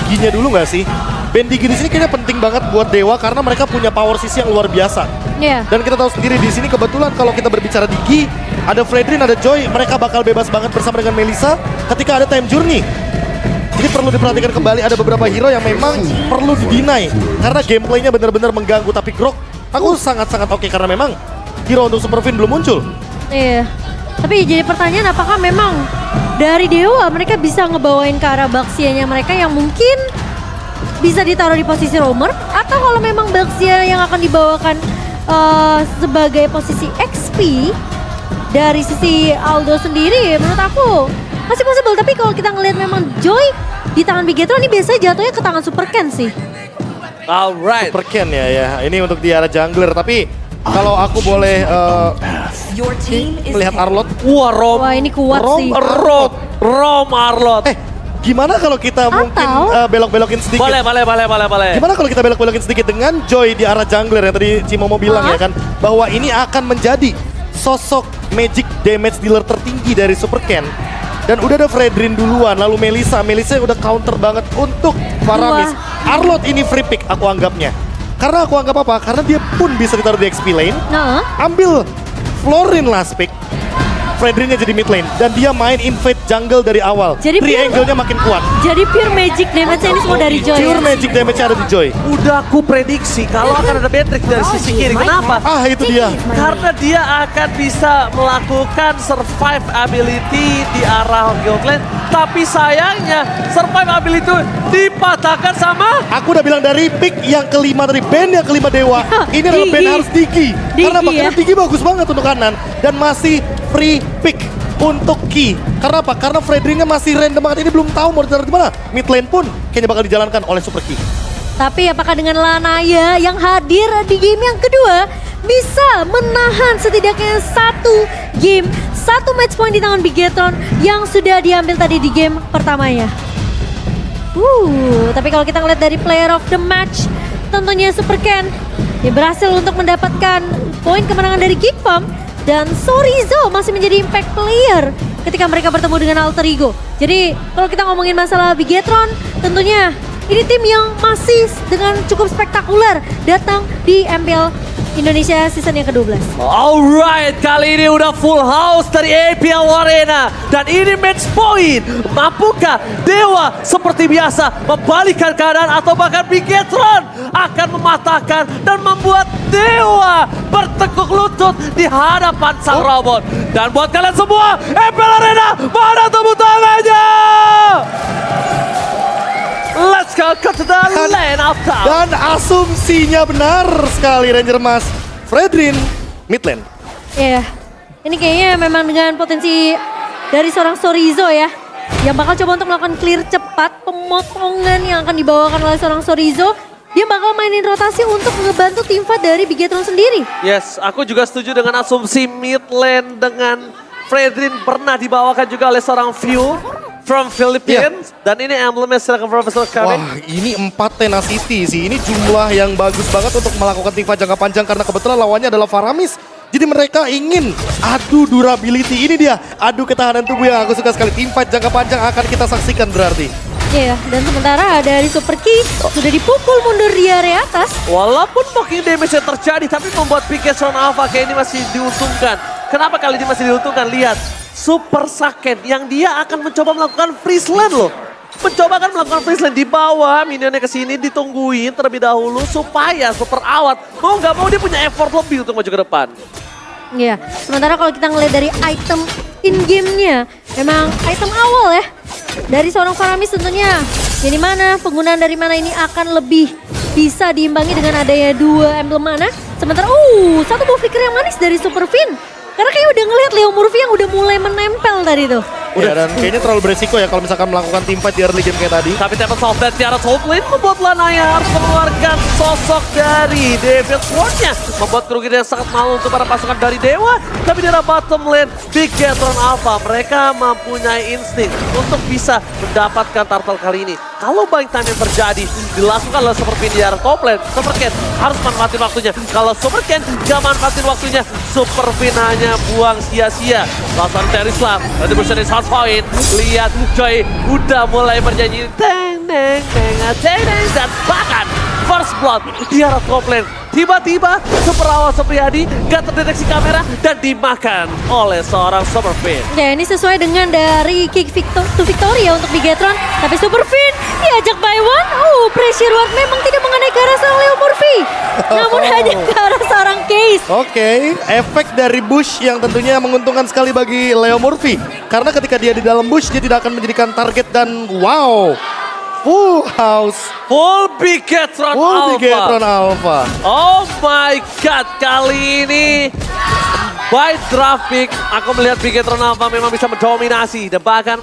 Digi-nya dulu nggak sih? Band Digi di sini kayaknya penting banget buat Dewa karena mereka punya power sisi yang luar biasa. Iya. Dan kita tahu sendiri di sini kebetulan kalau kita berbicara Digi, ada Fredrin, ada Joy, mereka bakal bebas banget bersama dengan Melissa ketika ada time journey. Jadi perlu diperhatikan kembali ada beberapa hero yang memang perlu di-deny karena gameplaynya benar-benar mengganggu. Tapi Grok, aku sangat-sangat oke karena memang hero untuk Superfin belum muncul. Iya. Tapi jadi pertanyaan apakah memang dari Dewa mereka bisa ngebawain ke arah Baxia-nya mereka yang mungkin bisa ditaruh di posisi roamer, atau kalau memang Baxia yang akan dibawakan sebagai posisi XP dari sisi Aldo sendiri, menurut aku masih possible. Tapi kalau kita ngelihat memang Joy di tangan Bigetron ini biasanya jatuhnya ke tangan Super Ken sih. Alright. Super Ken ya. Ini untuk di arah jungler. Tapi kalau aku boleh melihat Arlot. Wah ini kuat sih. Rom Arlot. Gimana kalau kita mungkin belok-belokin sedikit? Boleh. Gimana kalau kita belok-belokin sedikit dengan Joy di arah jungler yang tadi Cimomo bilang ya kan, bahwa ini akan menjadi sosok magic damage dealer tertinggi dari Super Ken. Dan udah ada Fredrin duluan, lalu Melissa udah counter banget untuk Faramis. Arlot ini free pick aku anggapnya. Karena aku anggap apa? Karena dia pun bisa ditaruh di XP lane, ambil Florin last pick, Fredrinnya jadi mid lane, dan dia main invade jungle dari awal. Jadi triangle-nya makin kuat. Jadi pure magic damage ini semua dari Joy. Pure magic damage ada di Joy. Udah aku prediksi kalau akan ada Beatrix dari sisi kiri. Kenapa? Itu dia. Karena dia akan bisa melakukan survive ability di arah Gold Lane. Tapi sayangnya survive ability itu dipatahkan sama... Aku udah bilang dari pick yang kelima, dari band yang kelima Dewa. Ini adalah band harus Digi. Karena makanya Digi bagus banget untuk kanan. Dan masih free pick untuk Ki. Karena apa? Karena Fredrinnya masih random banget. Ini belum tahu mau ditaruh di mana. Mid lane pun kayaknya bakal dijalankan oleh Super Ki. Tapi apakah dengan Lanaya yang hadir di game yang kedua bisa menahan setidaknya satu game, satu match point di tangan Bigetron yang sudah diambil tadi di game pertamanya? Tapi kalau kita ngeliat dari player of the match, tentunya Super Ken dia berhasil untuk mendapatkan poin kemenangan dari Geek Farm. Dan Sorizo masih menjadi impact player ketika mereka bertemu dengan Alter Ego. Jadi kalau kita ngomongin masalah Bigetron, tentunya ini tim yang masih dengan cukup spektakuler datang di MPL Indonesia season yang ke-12. Alright, kali ini udah full house dari APL Arena. Dan ini match point. Mampukah Dewa seperti biasa membalikkan keadaan atau bahkan Bigetron akan mematahkan dan membuat Dewa bertekuk lutut di hadapan sang robot. Dan buat kalian semua, APL Arena, mana tepuk tangannya? Let's go to the lane of town. Dan asumsinya benar sekali Ranger Mas. Fredrin mid lane. Iya, ini kayaknya memang dengan potensi dari seorang Sorizo ya, yang bakal coba untuk melakukan clear cepat, pemotongan yang akan dibawakan oleh seorang Sorizo. Dia bakal mainin rotasi untuk ngebantu tim fight dari Bigetron sendiri. Yes, aku juga setuju dengan asumsi mid lane dengan Fredrin pernah dibawakan juga oleh seorang View from Philippines. Dan ini emblemnya silakan Profesor Kami. Wah, ini 4 tenacity sih. Ini jumlah yang bagus banget untuk melakukan teamfight jangka panjang karena kebetulan lawannya adalah Faramis. Jadi mereka ingin adu durability. Ini dia adu ketahanan tubuh yang aku suka sekali. Teamfight jangka panjang akan kita saksikan berarti. Iya, dan sementara dari Super Ki sudah dipukul mundur di area atas. Walaupun mungkin damage yang terjadi, tapi membuat Bigetron Alpha kayak ini masih diuntungkan. Kenapa kali ini masih diuntungkan? Lihat, Super Saken yang dia akan mencoba melakukan freeze lane loh. Mencoba kan melakukan freeze lane di bawah, minionnya ke sini ditungguin terlebih dahulu supaya Super Awat mau nggak mau dia punya effort lebih untuk maju ke depan. Iya, sementara kalau kita ngeliat dari item in-game-nya, memang item awal ya. Dari seorang Faramis tentunya, jadi mana, penggunaan dari mana ini akan lebih bisa diimbangi dengan adanya 2 emblem mana. Sementara, satu buff flicker yang manis dari Superfin. Karena kayak udah ngeliat Leo Murphy yang udah mulai menempel tadi tuh. Udah, dan kayaknya terlalu beresiko ya kalau misalkan melakukan teamfight di early game kayak tadi. Tapi Temple Soft Dead tiara top lane membuat Lanaya harus mengeluarkan sosok dari David Sword-nya. Membuat kerugian yang sangat malu untuk para pasukan dari Dewa. Tapi di arah bottom lane, Bigetron Alpha, mereka mempunyai insting untuk bisa mendapatkan turtle kali ini. Kalau buying time yang terjadi, dilakukan oleh Superfin di arah top lane, Super Ken harus manfaatin waktunya. Kalau Super Ken gak manfaatin waktunya, Superfin hanya buang sia-sia. Lawan Terislam, nanti bersama di point. Lihat Joy udah mulai bernyanyi teng teng teng Teneng, dan bahkan first blood di arah top lane. Tiba-tiba Super Awal Supriyadi gak terdeteksi kamera dan dimakan oleh seorang Superfin. Ya ini sesuai dengan dari kick to victory ya untuk Bigetron. Tapi Superfin diajak by one. Pressure ward memang tidak mengenai ke arah seorang Leo Murphy. Namun hanya ke arah seorang Case. Oke, efek dari Bush yang tentunya menguntungkan sekali bagi Leo Murphy. Karena ketika dia di dalam Bush, dia tidak akan menjadikan target dan wow. Full house. Full Bigetron Full Bigetron Alpha. Alpha. Oh my god, kali ini by traffic aku melihat Bigetron Alpha memang bisa mendominasi. Dan bahkan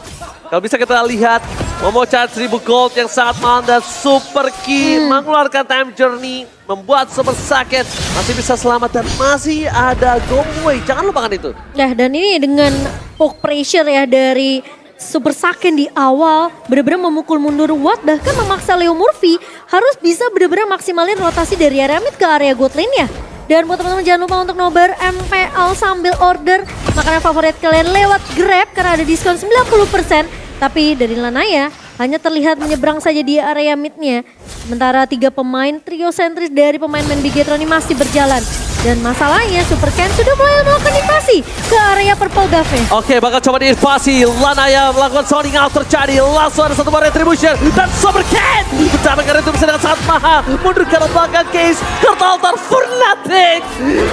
kalau bisa kita lihat memocah 1000 gold yang sangat mahal dan Super Key mengeluarkan time journey. Membuat Super Sakit masih bisa selamat dan masih ada Gongwei. Jangan lupakan itu. Nah dan ini dengan poke pressure ya dari Super Saken di awal benar-benar memukul mundur Watt, bahkan memaksa Leo Murphy harus bisa benar-benar maksimalin rotasi dari area mid ke area gold lane ya. Dan buat teman-teman jangan lupa untuk nobar MPL sambil order makanan favorit kalian lewat Grab karena ada diskon 90%. Tapi dari Lanaya hanya terlihat menyeberang saja di area midnya. Sementara 3 pemain trio sentris dari pemain-pemain Bigetron ini masih berjalan. Dan masalahnya Super Ken sudah mulai melakukan invasi ke area purple buff-nya. Oke, bakal coba diinvasi. Lanaya melakukan zoning out terjadi. Langsung ada satu bar retribution. Dan Super Ken mendapatkan retribution dengan sangat mahal. Mundur ke belakang Case. Turtle altar for nothing.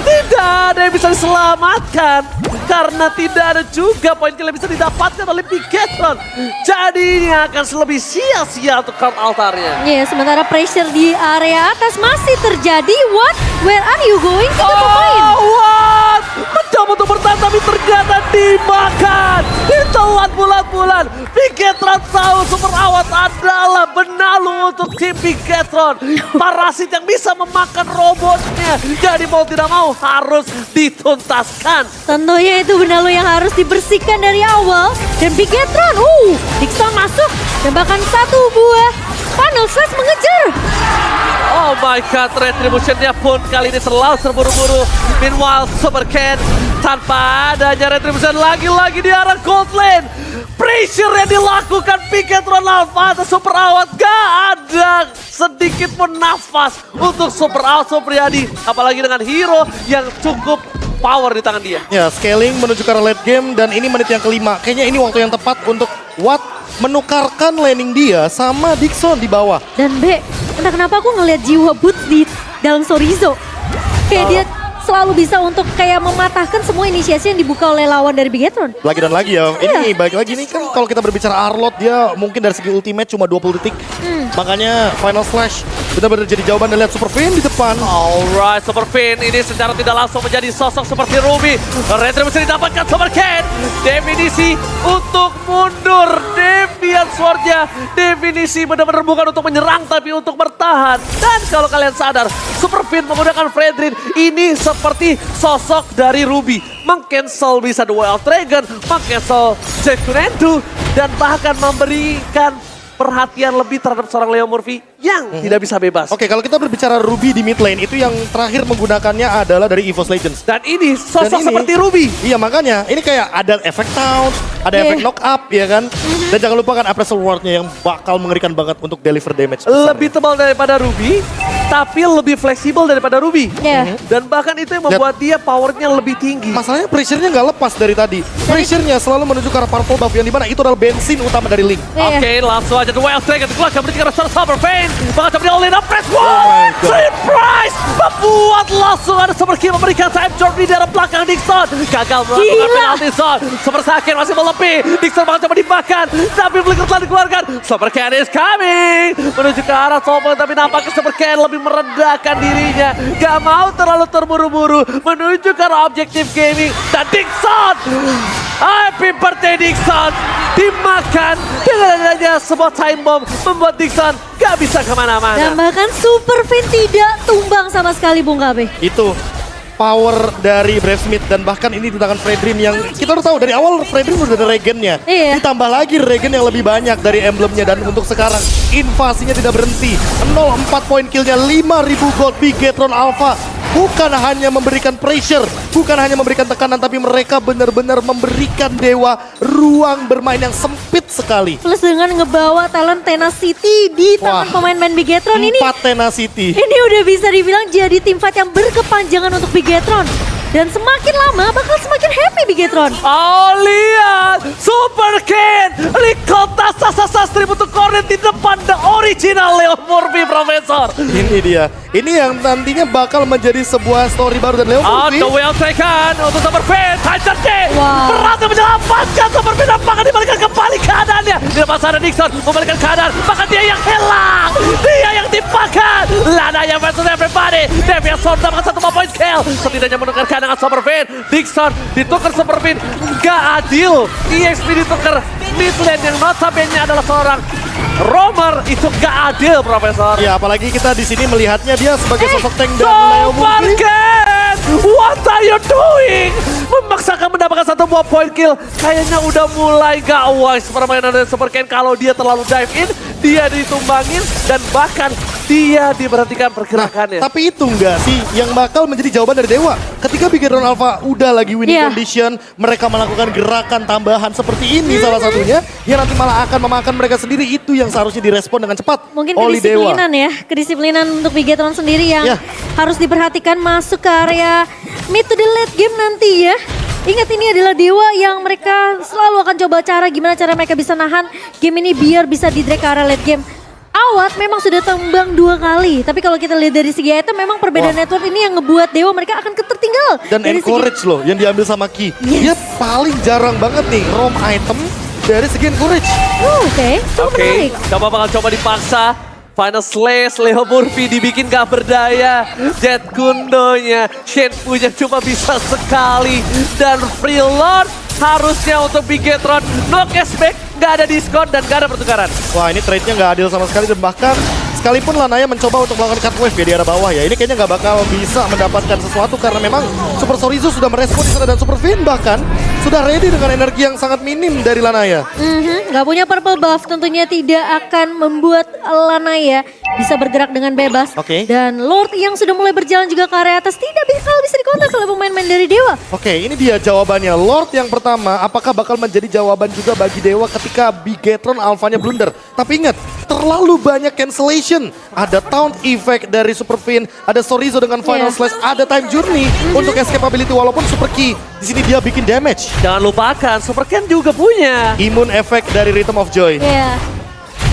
Tidak ada yang bisa diselamatkan. Karena tidak ada juga poin kill yang bisa didapatkan oleh Bigetron. Jadi ini akan lebih sia-sia untuk card altarnya. Ya, sementara pressure di area atas masih terjadi. What? Where are you going? Tiga pemain. What? Mencoba untuk bertahan tapi ternyata dimakan. Ditelan bulan-bulan. Bigetron tahu Super Awat adalah benalu untuk tim Bigetron. Parasit yang bisa memakan robotnya. Jadi mau tidak mau harus dituntaskan. Tentunya itu benalu yang harus dibersihkan dari awal. Dan Bigetron, Dixon masuk. Dan bahkan satu buah Funnel Slash mengejar. Oh my god, retributionnya pun kali ini selalu terburu-buru. Meanwhile, Super Ken tanpa adanya retribution lagi-lagi di arah gold lane. Pressure yang dilakukan Bigetron Alpha atas Super Awat gak ada sedikit pun nafas untuk Super Awat Supriyadi. Apalagi dengan hero yang cukup power di tangan dia. Ya, scaling menuju ke arah late game dan ini menit yang kelima. Kayaknya ini waktu yang tepat untuk Watt menukarkan laning dia sama Dixon di bawah. Dan entah kenapa aku ngelihat jiwa Boots di dalam Sorizo. Kayak dia selalu bisa untuk kayak mematahkan semua inisiasi yang dibuka oleh lawan dari Bigetron. Lagi dan lagi ya. Ini baik lagi nih kan kalau kita berbicara Arlott dia mungkin dari segi ultimate cuma 20 detik. Makanya final slash benar-benar jadi jawaban dan lihat Superfin di depan. Alright, Superfin ini secara tidak langsung menjadi sosok seperti Ruby. Retribution didapatkan Super Ken. Definisi untuk mundur. Deviant Sword-nya. Definisi benar-benar bukan untuk menyerang tapi untuk bertahan. Dan kalau kalian sadar, Superfin menggunakan Fredrin ini seperti sosok dari Ruby. Meng-cancel bisa The Way of Dragon, meng-cancel Zekunendu, dan bahkan memberikan perhatian lebih terhadap seorang Leo Murphy yang tidak bisa bebas. Oke, kalau kita berbicara Ruby di mid lane itu yang terakhir menggunakannya adalah dari EVOS Legends. Dan ini sosok Dan ini- seperti Ruby. Iya makanya ini kayak ada efek taunt, ada efek knock up ya kan. Dan jangan lupakan appraisal ward-nya yang bakal mengerikan banget untuk deliver damage. besar. Lebih tebal daripada Ruby, tapi lebih fleksibel daripada Ruby. Ya. Dan bahkan itu yang membuat dia powernya lebih tinggi. Masalahnya pressure-nya nggak lepas dari tadi. Pressure-nya selalu menuju ke arah purple buff yang dimana itu adalah bensin utama dari Link. Iya. Oke, langsung aja The Wild Dragon dikeluarkan berarti seorang Super Pain. Bakal coba di-all-in up press. my Wow! God. Surprise! Membuat langsung ada Super King memberikan time journey di arah belakang Dixon. Gagal melakukan Gila. penalti zone. Super Saken masih melebih. Dixon bakal coba dimakan. Tapi Flicker telah dikeluarkan. Super Ken is coming. Menuju ke arah top lane, tapi nampaknya Super Ken lebih meredakan dirinya. Gak mau terlalu terburu-buru. Menuju ke arah objektif gaming. Dan Dixon! Happy birthday Dixon! Dimakan dengan adanya sebuah time bomb. Membuat Dixon gak bisa Dan kemana-mana. bahkan Superfin tidak tumbang sama sekali Bung KB. Itu power dari Brave Smith dan bahkan ini di tangan Fredrin yang kita udah tahu dari awal Fredrin udah ada regennya. Iya. Ditambah lagi regen yang lebih banyak dari emblemnya dan untuk sekarang invasinya tidak berhenti. 0-4 poin killnya 5.000 gold Bigetron Alpha bukan hanya memberikan pressure, bukan hanya memberikan tekanan, tapi mereka benar-benar memberikan Dewa ruang bermain yang sempit sekali. Plus dengan ngebawa talent Tenacity di tangan Wah. pemain-pemain Bigetron ini. 4 Tenacity. Ini udah bisa dibilang jadi tim fight yang berkepanjangan untuk Bigetron. Dan semakin lama bakal semakin happy Bigetron. Oh lihat, Super Ken, Likota Sasastri untuk corner di depan the original Leo Murphy, Profesor. Ini dia. Ini yang nantinya bakal menjadi sebuah story baru dan Leo Murphy. The well taken untuk Super Ken, Titan J. Wow. Berhasil menyelamatkan Super Ken, apakah dibalikan kembali keadaannya. Di depan sana Nixon membalikan keadaan, maka dia yang hilang. Dia yang dipakan. Lana yang versus everybody. Devian Sword dapatkan 1 point kill. Setidaknya menukarkan dengan Super Fin. Dixon ditukar Super Fin. Gak adil. EXP ditukar mid lane yang notabene adalah seorang roamer. Itu gak adil, Profesor. Ya, apalagi kita di sini melihatnya dia sebagai sosok tank dan Leo Super Murphy. Ken, what are you doing? Memaksakan mendapatkan 1 buah point kill. Kayaknya udah mulai gak wise permainan dari Super Ken. Kalau dia terlalu dive in, dia ditumbangin dan bahkan dia diberhentikan pergerakannya. Tapi itu enggak sih yang bakal menjadi jawaban dari Dewa. Ketika Bigetron Alpha udah lagi winning Iya. condition, mereka melakukan gerakan tambahan seperti ini salah satunya, yang nanti malah akan memakan mereka sendiri. Itu yang seharusnya direspon dengan cepat Mungkin oleh Dewa. kedisiplinan ya. Kedisiplinan untuk Bigetron sendiri yang Ya. harus diperhatikan masuk ke area mid to the late game nanti ya. Ingat ini adalah Dewa yang mereka selalu akan coba gimana cara mereka bisa nahan game ini biar bisa di drag ke area late game. Awat memang sudah tembang 2 kali, tapi kalau kita lihat dari segi item memang perbedaan Wah. network ini yang ngebuat Dewa mereka akan ketertinggal. Dan dari encourage loh yang diambil sama Ki. Yes. Dia paling jarang banget nih roam item dari segi encourage. Oke, cukup menarik. Coba bakal coba dipaksa. Final Slash, Leo Murphy dibikin gak berdaya. Jet Kundonya, Shenfu-nya cuma bisa sekali. Dan Freelord harusnya untuk Bigetron. No cashback, gak ada diskon dan gak ada pertukaran. Wah, ini trade-nya nggak adil sama sekali dan bahkan sekalipun Lanaya mencoba untuk melakukan cut wave ya di arah bawah ya, ini kayaknya nggak bakal bisa mendapatkan sesuatu karena memang Super Sorizo sudah merespon di sana dan Super Fin bahkan sudah ready dengan energi yang sangat minim dari Lanaya. Nggak punya purple buff tentunya tidak akan membuat Lanaya bisa bergerak dengan bebas. Oke. Dan Lord yang sudah mulai berjalan juga ke area atas tidak bisa dikontak oleh pemain-pemain dari Dewa. Oke, ini dia jawabannya. Lord yang pertama, apakah bakal menjadi jawaban juga bagi Dewa ketika Bigetron Alpha-nya blunder? Tapi ingat, terlalu banyak cancellation. Ada Taunt Effect dari Super Fin, ada Sorizo dengan Final Iya. Slash, ada Time Journey untuk escapability walaupun Super Key. Di sini dia bikin damage. Jangan lupakan, Super Ken juga punya. Immune Effect dari Rhythm of Joy. Ya.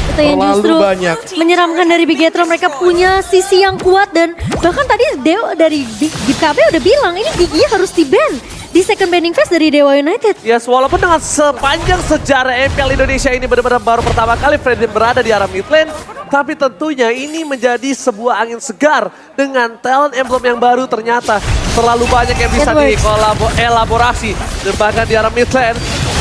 Itu yang Terlalu justru banyak. menyeramkan dari Bigetron. Mereka punya sisi yang kuat dan bahkan tadi Dewa dari BKB udah bilang ini Gigi harus di-ban di second banning phase dari Dewa United. Yes, walaupun dengan sepanjang sejarah MPL Indonesia ini benar-benar baru pertama kali Freddy berada di arah mid lane, tapi tentunya ini menjadi sebuah angin segar dengan talent emblem yang baru. Ternyata terlalu banyak yang bisa It works. dielaborasi dan bahkan di arah mid lane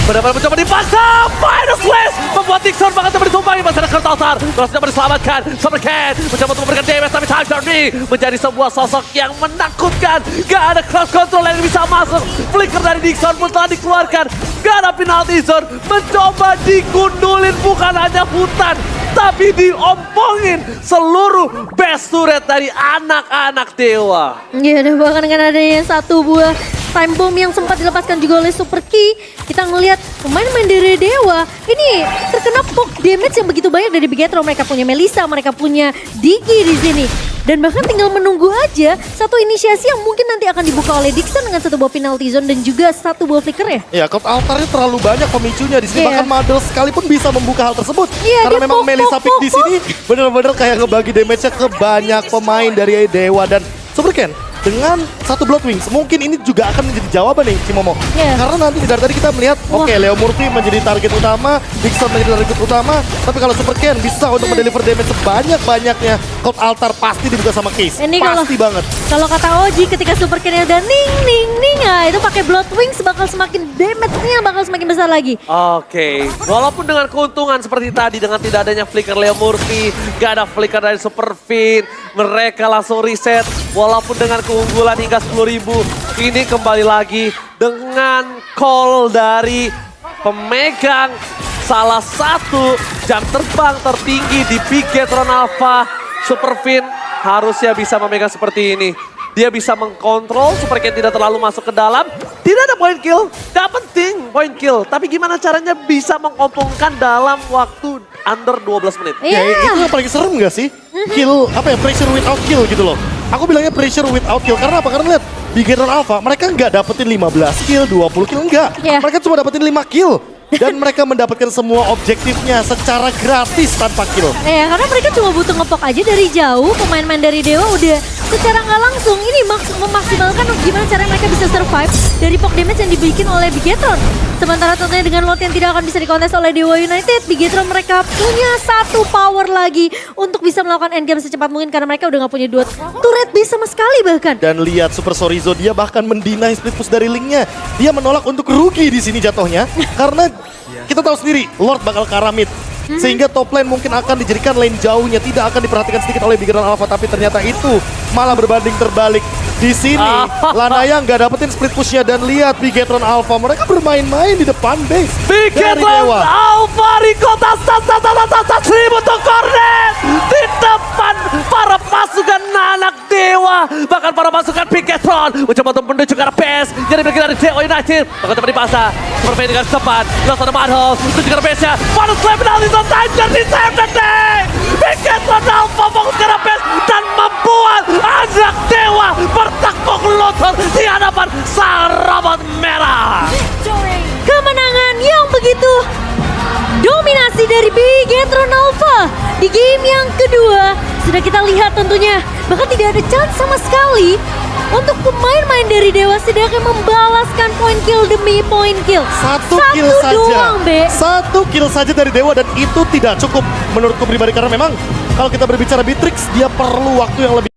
benar-benar mencoba dipaksa. Final Slash membuat Dixon bahkan coba ditumpangi masalah Kurtaltar. Terus coba diselamatkan. Super Ken mencoba untuk memberikan damage tapi Time Journey menjadi sebuah sosok yang menakutkan. Gak ada cross control yang bisa masuk. Flicker dari Dixon pun telah dikeluarkan. Gak ada penalty zone. Mencoba digundulin bukan hanya hutan, tapi diompongin seluruh best turret dari anak-anak Dewa. Ya, dan bahkan dengan adanya satu buah time bomb yang sempat dilepaskan juga oleh Super Key, kita ngelihat pemain-pemain dari Dewa ini terkena poke damage yang begitu banyak dari Bigetron. Mereka punya Melissa, mereka punya Diki di sini. Dan bahkan tinggal menunggu aja satu inisiasi yang mungkin nanti akan dibuka oleh Dixon dengan 1 buah penalty zone dan juga 1 buah flicker ya. Ya, Cloud Altarnya terlalu banyak pemicunya di sini. Iya. Bahkan Madel sekalipun bisa membuka hal tersebut. Iya, Karena dia memang pok, Melissa pok, Pick di pok, sini bener-bener kayak ngebagi damage-nya ke banyak pemain dari Dewa dan Super Ken. Dengan 1 Blood Wings, mungkin ini juga akan menjadi jawaban nih Cimomo. Iya. Karena nanti dari tadi kita melihat, Wah. oke, Leo Murphy menjadi target utama, Dixon menjadi target utama, tapi kalau Super Ken bisa untuk mendeliver damage sebanyak-banyaknya, Cloud Altar pasti dibuka sama Case. Ini kalau- Pasti banget. Kalau kata Oji ketika Super Ken udah ning, itu pakai Blood Wings bakal semakin damage-nya bakal semakin besar lagi. Oke, walaupun dengan keuntungan seperti tadi dengan tidak adanya flicker Leo Murphy, gak ada flicker dari Super Fin, mereka langsung reset. Walaupun dengan keunggulan hingga 10.000, ini kembali lagi dengan call dari pemegang salah satu jam terbang tertinggi di Bigetron Alpha. Super Fin harusnya bisa memegang seperti ini. Dia bisa mengkontrol Super Ken tidak terlalu masuk ke dalam. Tidak ada point kill, gak penting point kill. Tapi gimana caranya bisa mengompongkan dalam waktu under 12 menit. Iya. Ya itu yang paling serem gak sih? Kill, apa ya, pressure without kill gitu loh. Aku bilangnya pressure without kill, karena apa? Karena lihat, Bigetron Alpha, mereka nggak dapetin 15 kill, 20 kill, enggak. Iya. Mereka cuma dapetin 5 kill. Dan mereka mendapatkan semua objektifnya secara gratis tanpa kill. Ya karena mereka cuma butuh ngepok aja dari jauh, pemain-pemain dari Dewa udah secara nggak langsung ini memaksimalkan gimana cara mereka bisa survive dari pok damage yang dibikin oleh Bigetron. Sementara tentunya dengan lot yang tidak akan bisa dikontes oleh Dewa United, Bigetron mereka punya satu power lagi untuk bisa melakukan endgame secepat mungkin karena mereka udah nggak punya dua turret base sama sekali bahkan. Dan lihat Super Sorizo, dia bahkan mendinai split push dari Link-nya. Dia menolak untuk rugi di sini jatuhnya karena kita tahu sendiri Lord bakal karamid. Sehingga top lane mungkin akan dijadikan lane jauhnya, tidak akan diperhatikan sedikit oleh Bigetron Alpha, tapi ternyata itu malah berbanding terbalik. Di sini Lanaya nggak dapetin split pushnya dan lihat Bigetron Alpha mereka bermain-main di depan base dari Bigetron Dewa. Alpha Rico tas 1000 untuk Cornet di depan para pasukan anak Dewa, bahkan para pasukan Bigetron mencoba untuk menuju ke arah base. Jadi bagi dari Dewa United bahkan teman dipaksa bermain dengan cepat. Langsung ada Madhouse menuju ke arah base-nya. Madhouse slam penalti on time dan di save the day. Bigetron Alpha fokus ke arah base dan membuat anak Dewa bertekuk lutut di hadapan sang robot merah. Kemenangan yang begitu dominasi dari Bigetron Alpha di game yang kedua. Sudah kita lihat tentunya bahkan tidak ada chance sama sekali untuk pemain-pemain dari Dewa sedangkan membalaskan point kill demi point kill. Satu kill saja. Doang, Be. Satu kill saja dari Dewa dan itu tidak cukup menurutku pribadi karena memang kalau kita berbicara Beatrix dia perlu waktu yang lebih